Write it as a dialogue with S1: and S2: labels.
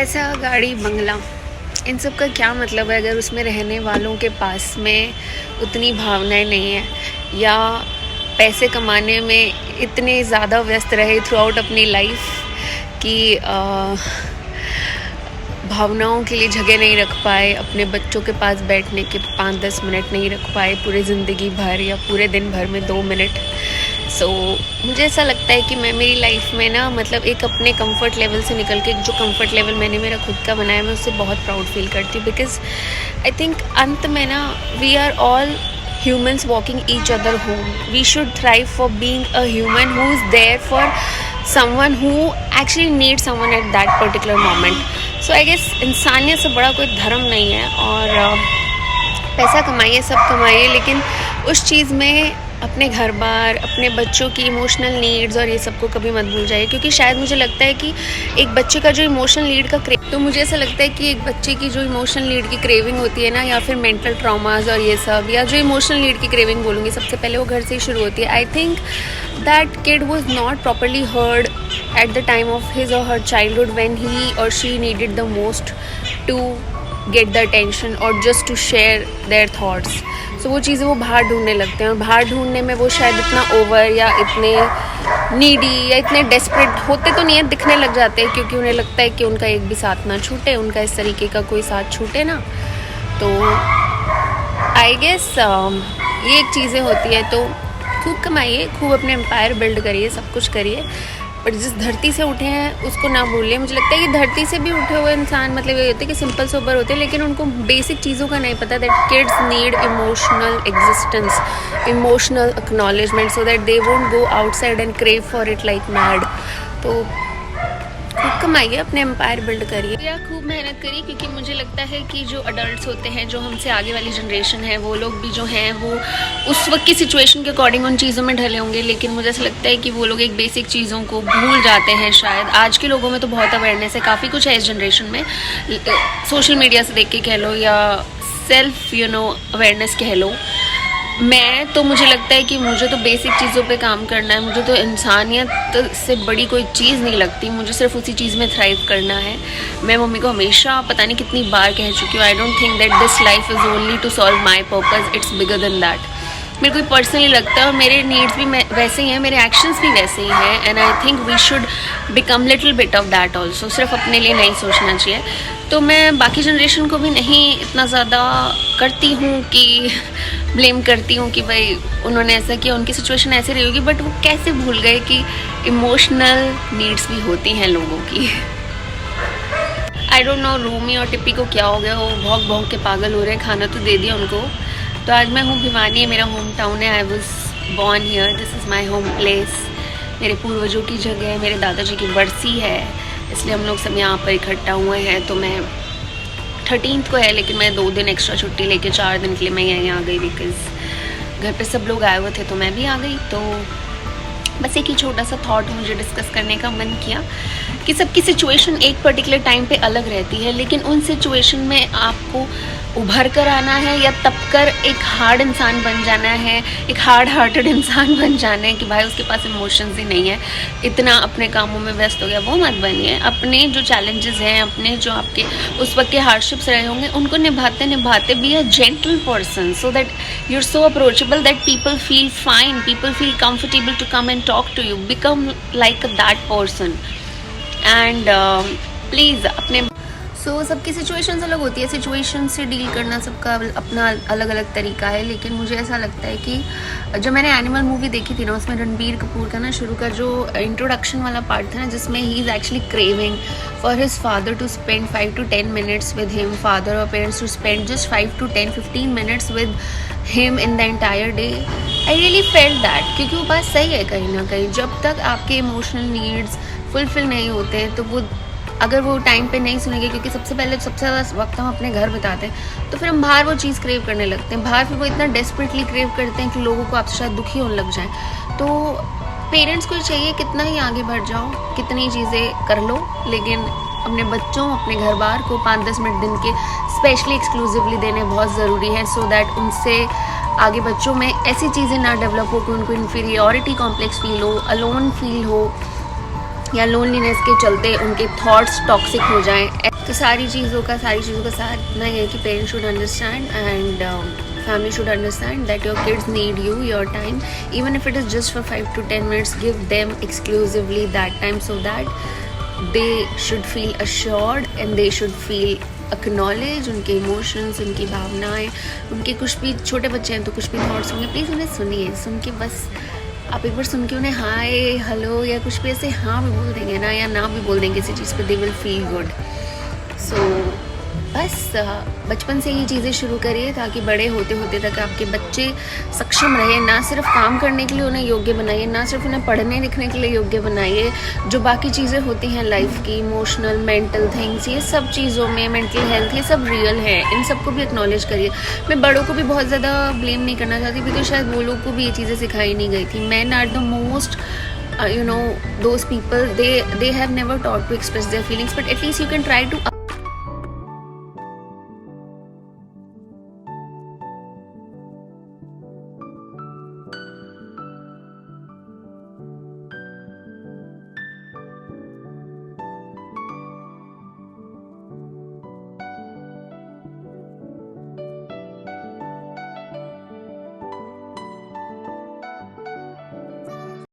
S1: ऐसा गाड़ी बंगला इन सब का क्या मतलब है अगर उसमें रहने वालों के पास में उतनी भावनाएं नहीं है या पैसे कमाने में इतने ज़्यादा व्यस्त रहे थ्रू आउट अपनी लाइफ कि भावनाओं के लिए जगह नहीं रख पाए, अपने बच्चों के पास बैठने के 5-10 मिनट नहीं रख पाए पूरे ज़िंदगी भर या पूरे दिन भर में 2 मिनट। मुझे ऐसा लगता है कि मैं मेरी लाइफ में ना मतलब एक अपने कंफर्ट लेवल से निकल के जो कंफर्ट लेवल मैंने मेरा खुद का बनाया मैं उससे बहुत प्राउड फील करती हूँ। बिकॉज आई थिंक अंत में ना we are all humans walking each other home. We should thrive for being a human who is there for someone who actually needs someone at that particular moment. So I guess इंसानियत से बड़ा कोई धर्म नहीं है और पैसा कमाइए, सब कमाइए, लेकिन उस चीज़ में अपने घर बार, अपने बच्चों की इमोशनल नीड्स और ये सबको कभी मत भूल जाइए। क्योंकि शायद मुझे लगता है कि एक बच्चे का जो इमोशनल नीड का तो मुझे ऐसा लगता है कि एक बच्चे की जो इमोशनल नीड की क्रेविंग होती है ना, या फिर मेंटल ट्रॉमास और ये सब, या जो इमोशनल नीड की क्रेविंग बोलूँगी, सबसे पहले वो घर से ही शुरू होती है। I think that kid was not properly heard at the time of his or her childhood when he or she needed the most to get the attention और just to share their thoughts. So वो चीज़ें वो बाहर ढूंढने लगते हैं और बाहर ढूंढने में वो शायद इतना ओवर या इतने नीडी या इतने डेस्परेट होते तो नहीं है, दिखने लग जाते हैं, क्योंकि उन्हें लगता है कि उनका एक भी साथ ना छूटे, उनका इस तरीके का कोई साथ छूटे ना। तो आई गेस ये एक चीज़ें होती है। तो खूब कमाइए, खूब अपने एम्पायर बिल्ड करिए, सब कुछ करिए, पर जिस धरती से उठे हैं उसको ना भूलिए। मुझे लगता है कि धरती से भी उठे हुए इंसान मतलब ये होते हैं कि सिंपल सोबर होते हैं, लेकिन उनको बेसिक चीज़ों का नहीं पता that kids need emotional existence, emotional acknowledgement, so that they won't go outside and crave for it like mad. तो खूब कमाइए, अपने एम्पायर बिल्ड करिए या खूब मेहनत करिए, क्योंकि मुझे लगता है कि जो अडल्ट होते हैं, जो हमसे आगे वाली जनरेशन है, वो लोग भी जो हैं वो उस वक्त की सिचुएशन के अकॉर्डिंग उन चीज़ों में ढले होंगे, लेकिन मुझे ऐसा लगता है कि वो लोग एक बेसिक चीज़ों को भूल जाते हैं शायद। आज के लोगों में तो बहुत अवेयरनेस है, काफ़ी कुछ है इस जनरेशन में, सोशल मीडिया से देख के कह लो या सेल्फ अवेयरनेस कह लो। मैं तो मुझे लगता है कि मुझे तो बेसिक चीज़ों पे काम करना है, मुझे तो इंसानियत से बड़ी कोई चीज़ नहीं लगती, मुझे सिर्फ उसी चीज़ में थ्राइव करना है। मैं मम्मी को हमेशा पता नहीं कितनी बार कह चुकी हूँ, I don't think that this life is only to solve my purpose, it's bigger than that. मेरे को पर्सनली लगता है और मेरे नीड्स भी वैसे ही हैं, मेरे एक्शंस भी वैसे ही हैं, and I think we should become little bit of that also. सिर्फ अपने लिए नहीं सोचना चाहिए। तो मैं बाकी जनरेशन को भी नहीं इतना ज़्यादा करती हूँ कि ब्लेम करती हूँ कि भाई उन्होंने ऐसा किया, उनकी सिचुएशन ऐसे रही होगी, बट वो कैसे भूल गए कि इमोशनल नीड्स भी होती हैं लोगों की। आई डोंट नो रूमी और टिप्पी को क्या हो गया, वो भौंक भौंक के पागल हो रहे हैं, खाना तो दे दिया उनको। तो आज मैं हूँ भिवानी, है मेरा होम टाउन है, I was born here, this is my home place, मेरे पूर्वजों की जगह है, मेरे दादाजी की बरसी है, इसलिए हम लोग सब यहाँ पर इकट्ठा हुए हैं। तो मैं 13th को है, लेकिन मैं 2 दिन एक्स्ट्रा छुट्टी लेके 4 दिन के लिए मैं यहाँ आ गई, बिकॉज़ घर पे सब लोग आए हुए थे तो मैं भी आ गई। तो बस एक ही छोटा सा थॉट मुझे डिस्कस करने का मन किया कि सबकी सिचुएशन एक पर्टिकुलर टाइम पे अलग रहती है, लेकिन उन सिचुएशन में आपको उभर कर आना है या तब कर एक हार्ड इंसान बन जाना है, एक हार्ड हार्टेड इंसान बन जाना है कि भाई उसके पास इमोशंस ही नहीं है, इतना अपने कामों में व्यस्त हो गया, वो मत बनिए। अपने जो चैलेंजेस हैं, अपने जो आपके उस वक्त के हार्डशिप्स रहे होंगे, उनको निभाते निभाते be a gentle person, so that you are so approachable that people feel fine, people feel comfortable to come and talk to you, become like that person. And please अपने सबकी सिचुएशंस अलग होती है, सिचुएशन से deal करना सबका अपना अलग अलग तरीका है। लेकिन मुझे ऐसा लगता है कि जब मैंने एनिमल मूवी देखी थी ना, उसमें रणबीर कपूर का ना शुरू का जो इंट्रोडक्शन वाला पार्ट था ना, जिसमें he is actually craving for his father to spend 5 to 10 minutes with him, father और parents to spend just 5 to 10-15 minutes with him in the entire day. I really felt that, क्योंकि वो बात सही है कहीं ना कहीं। जब तक आपके इमोशनल नीड्स फुलफिल नहीं होते, तो वो अगर वो टाइम पे नहीं सुनेंगे, क्योंकि सबसे ज़्यादा वक्त हम अपने घर बिताते हैं, तो फिर हम बाहर वो चीज़ क्रेव करने लगते हैं। बाहर फिर वो इतना डेस्परेटली क्रेव करते हैं कि लोगों को आपसे शायद दुखी होने लग जाए। तो पेरेंट्स को चाहिए कितना ही आगे बढ़ जाओ, कितनी चीज़ें कर लो, लेकिन अपने बच्चों, अपने घर बार को 5-10 मिनट दिन के स्पेशली एक्सक्लूसिवली देने बहुत ज़रूरी है, सो दैट उनसे आगे बच्चों में ऐसी चीज़ें ना डेवलप हो कि उनको इन्फीरियॉरिटी कॉम्प्लेक्स फील हो, अलोन फील हो, या लोनलीनेस के चलते उनके थॉट्स टॉक्सिक हो जाएं। तो सारी चीज़ों का साथ इतना ही है कि parents should understand and family should understand that your kids need you, your time, even if it is just for 5 to 10 minutes. Give them exclusively that time so that they should feel assured and they should feel acknowledged. उनके emotions, उनकी भावनाएं, उनके कुछ भी, छोटे बच्चे हैं तो कुछ भी थॉट्स होंगे, प्लीज़ उन्हें सुनिए। सुन के बस आप एक बार सुन के उन्हें हाय हेलो या कुछ भी ऐसे हाँ भी बोल देंगे ना, या ना भी बोल देंगे किसी चीज़ पे, दे विल फील गुड। सो बस बचपन से ये चीज़ें शुरू करिए ताकि बड़े होते होते तक आपके बच्चे सक्षम रहे। ना सिर्फ काम करने के लिए उन्हें योग्य बनाइए, ना सिर्फ उन्हें पढ़ने लिखने के लिए योग्य बनाइए, जो बाकी चीज़ें होती हैं लाइफ की, इमोशनल, मेंटल थिंग्स, ये सब चीज़ों में, मेंटल हेल्थ, ये सब रियल है, इन सबको भी एक्नॉलेज करिए। मैं बड़ों को भी बहुत ज़्यादा ब्लेम नहीं करना चाहती, बिकॉज शायद वो लोग को भी ये चीज़ें सिखाई नहीं गई थी। Man are the most those people, they have never taught to express their feelings, but at least you can try to